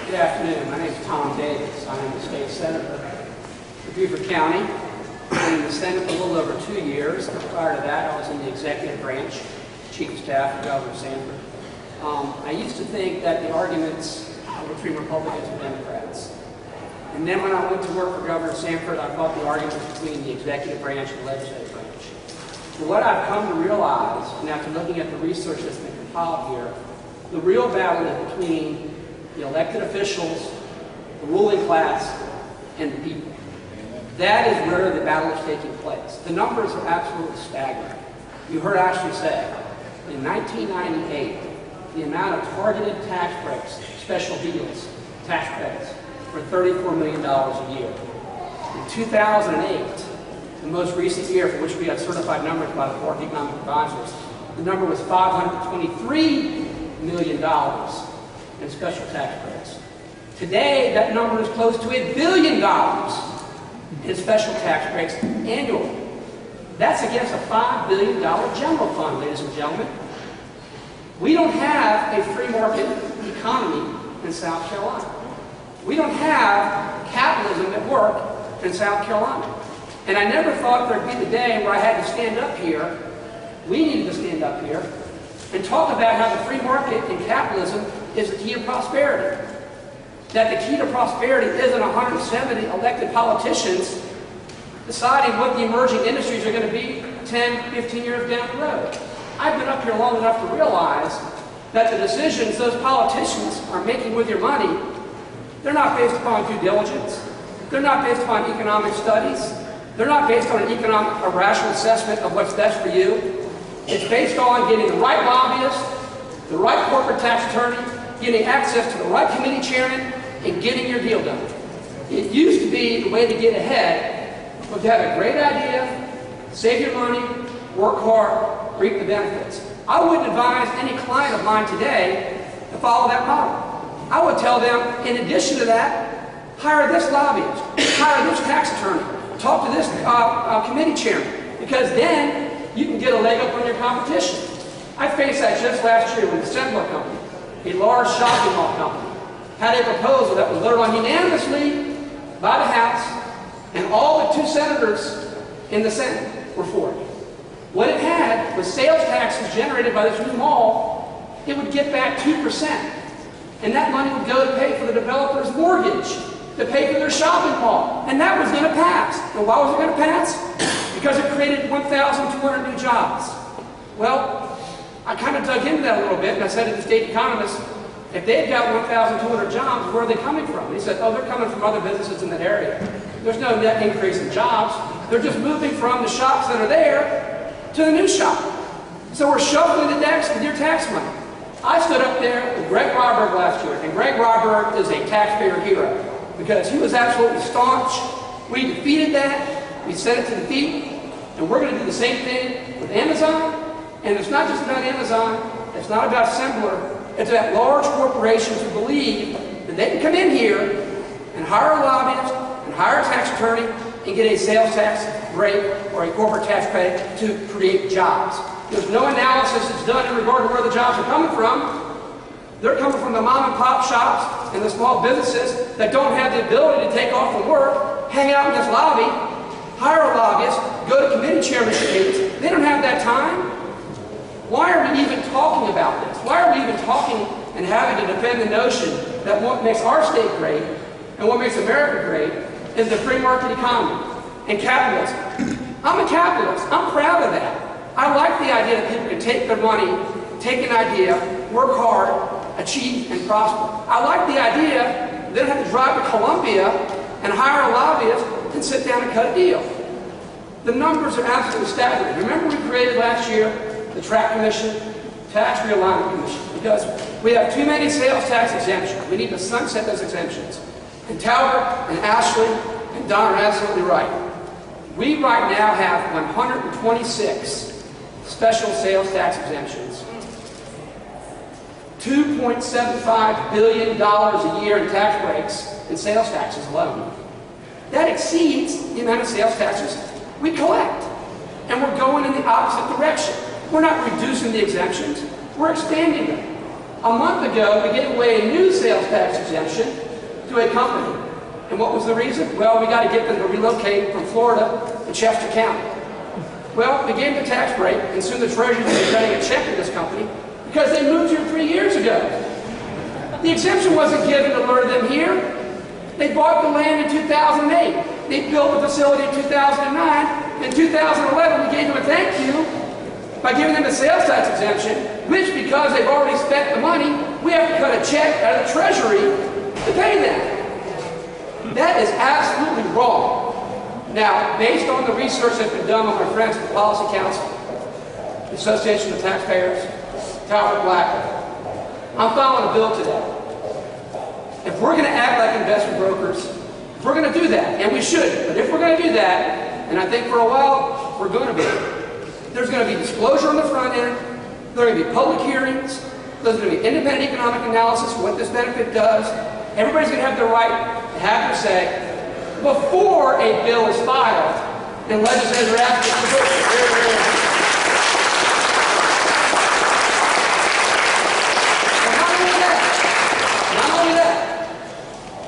Good afternoon. My name is Tom Davis. I am the state senator for Beaufort County. I've been in the Senate for a little over 2 years. Prior to that, I was in the executive branch, chief of staff for Governor Sanford. I used to think that the arguments were between Republicans and Democrats. And then when I went to work for Governor Sanford, I thought the argument was between the executive branch and the legislative branch. But what I've come to realize, and after looking at the research that's been compiled here, the real battle is between the elected officials, the ruling class, and the people. That is where the battle is taking place. The numbers are absolutely staggering. You heard Ashley say, in 1998, the amount of targeted tax breaks, special deals, tax credits, were $34 million a year. In 2008, the most recent year for which we had certified numbers by the Board of Economic Advisors, the number was $523 million in special tax credits. Today, that number is close to $1 billion in special tax breaks annually. That's against a $5 billion general fund, ladies and gentlemen. We don't have a free market economy in South Carolina. We don't have capitalism at work in South Carolina. And I never thought there'd be the day where I had to stand up here, we needed to stand up here, and talk about how the free market and capitalism is the key to prosperity. That the key to prosperity isn't 170 elected politicians deciding what the emerging industries are going to be 10, 15 years down the road. I've been up here long enough to realize that the decisions those politicians are making with your money, they're not based upon due diligence. They're not based upon economic studies. They're not based on a rational assessment of what's best for you. It's based on getting the right lobbyist, the right corporate tax attorney, getting access to the right committee chairman, and getting your deal done. It used to be the way to get ahead was to have a great idea, save your money, work hard, reap the benefits. I wouldn't advise any client of mine today to follow that model. I would tell them, in addition to that, hire this lobbyist, hire this tax attorney, talk to this committee chairman, because then you can get a leg up on your competition. I faced that just last year with the Sembler Company, a large shopping mall company, had a proposal that was voted on unanimously by the House, and all but 2 senators in the Senate were for it. What it had was sales taxes generated by this new mall. It would get back 2%. And that money would go to pay for the developer's mortgage, to pay for their shopping mall. And that was going to pass. And why was it going to pass? Because it created 1,200 new jobs. Well, I kind of dug into that a little bit, and I said to the state economist, if they've got 1,200 jobs, where are they coming from? He said, oh, they're coming from other businesses in that area. There's no net increase in jobs. They're just moving from the shops that are there to the new shop. So we're shuffling the decks with your tax money. I stood up there with Greg Ryberg last year, and Greg Ryberg is a taxpayer hero because he was absolutely staunch. We defeated that. We set it to defeat, and we're going to do the same thing with Amazon. And it's not just about Amazon. It's not about Sembler. It's about large corporations who believe that they can come in here and hire a lobbyist and hire a tax attorney and get a sales tax break or a corporate tax credit to create jobs. There's no analysis that's done in regard to where the jobs are coming from. They're coming from the mom and pop shops and the small businesses that don't have the ability to take off from work, hang out in this lobby, hire a lobbyist, go to committee chairmanship meetings. They don't have that time. Why are we even talking about this? Why are we even talking and having to defend the notion that what makes our state great and what makes America great is the free market economy and capitalism? I'm a capitalist. I'm proud of that. I like the idea that people can take their money, take an idea, work hard, achieve, and prosper. I like the idea they don't have to drive to Columbia and hire a lobbyist and sit down and cut a deal. The numbers are absolutely staggering. Remember we created last year the TRAC Commission, Tax Realignment Commission, because we have too many sales tax exemptions. We need to sunset those exemptions. And Talbot and Ashley and Don are absolutely right. We right now have 126 special sales tax exemptions, $2.75 billion a year in tax breaks in sales taxes alone. That exceeds the amount of sales taxes we collect. And we're going in the opposite direction. We're not reducing the exemptions, we're expanding them. a month ago, we gave away a new sales tax exemption to a company. And what was the reason? Well, we got to get them to relocate from Florida to Chester County. Well, we gave them the tax break, and soon the Treasury will be cutting a check to this company because they moved here 3 years ago. The exemption wasn't given to lure them here. They bought the land in 2008. They built the facility in 2009. In 2011, we gave them a thank you by giving them a sales tax exemption, which, because they've already spent the money, we have to cut a check out of the Treasury to pay them. That is absolutely wrong. Now, based on the research that's been done by my friends at the Policy Council, the Association of Taxpayers, Talbot Black, I'm filing a bill today. If we're going to act like investment brokers, if we're going to do that, and we should, but if we're going to do that, and I think for a while we're going to be, there's going to be disclosure on the front end, there are going to be public hearings, there's going to be independent economic analysis of what this benefit does. Everybody's going to have the right to have their say before a bill is filed and legislators are asking for votes.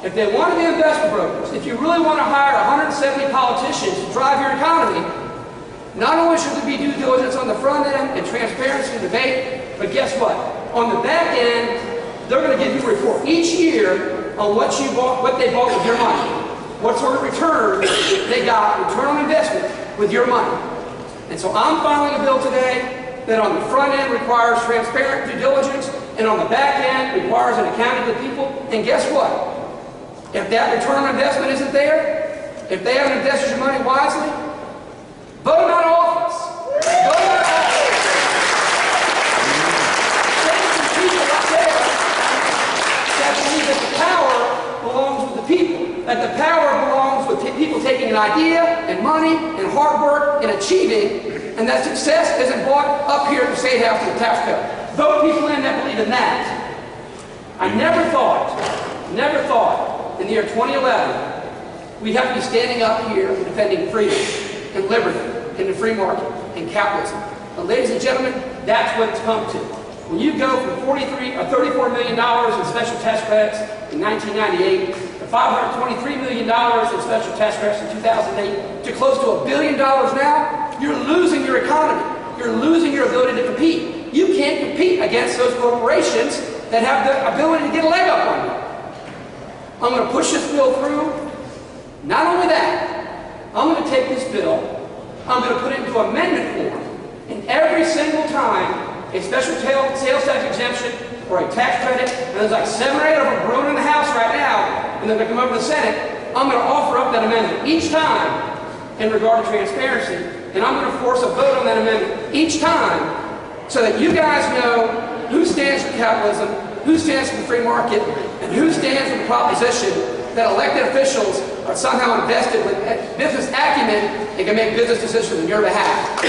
If they want to be investment brokers, if you really want to hire 170 politicians to drive your economy, not only should there be due diligence on the front end and transparency and debate, but guess what? On the back end, they're going to give you a report each year on what you bought, what they bought with your money, what sort of return they got, return on investment with your money. And so I'm filing a bill today that on the front end requires transparent due diligence, and on the back end requires an accounting to people. And guess what? If that return on investment isn't there, if they haven't invested your money wisely, vote them out of office. Vote them out of office. There's some people up there that believe that the power belongs with the people, that the power belongs with people taking an idea and money and hard work and achieving, and that success isn't brought up here at the State House to the tax code. Vote people in that believe in that. I never thought in the year 2011, we'd have to be standing up here and defending freedom and liberty and the free market and capitalism. But ladies and gentlemen, that's what it's come to. When you go from $34 million in special tax credits in 1998 to $523 million in special tax credits in 2008 to close to $1 billion now, you're losing your economy. You're losing your ability to compete. You can't compete against those corporations that have the ability to get a leg up on you. I'm going to push this bill through. Not only that, I'm going to take this bill, I'm going to put it into amendment form, and every single time a special sales tax exemption or a tax credit, and there's like 7 or 8 of them brewing in the House right now, and they're going to come over to the Senate, I'm going to offer up that amendment each time in regard to transparency, and I'm going to force a vote on that amendment each time so that you guys know who stands for capitalism, who stands for the free market, and who stands for the proposition that elected officials are somehow invested with business acumen and can make business decisions on your behalf.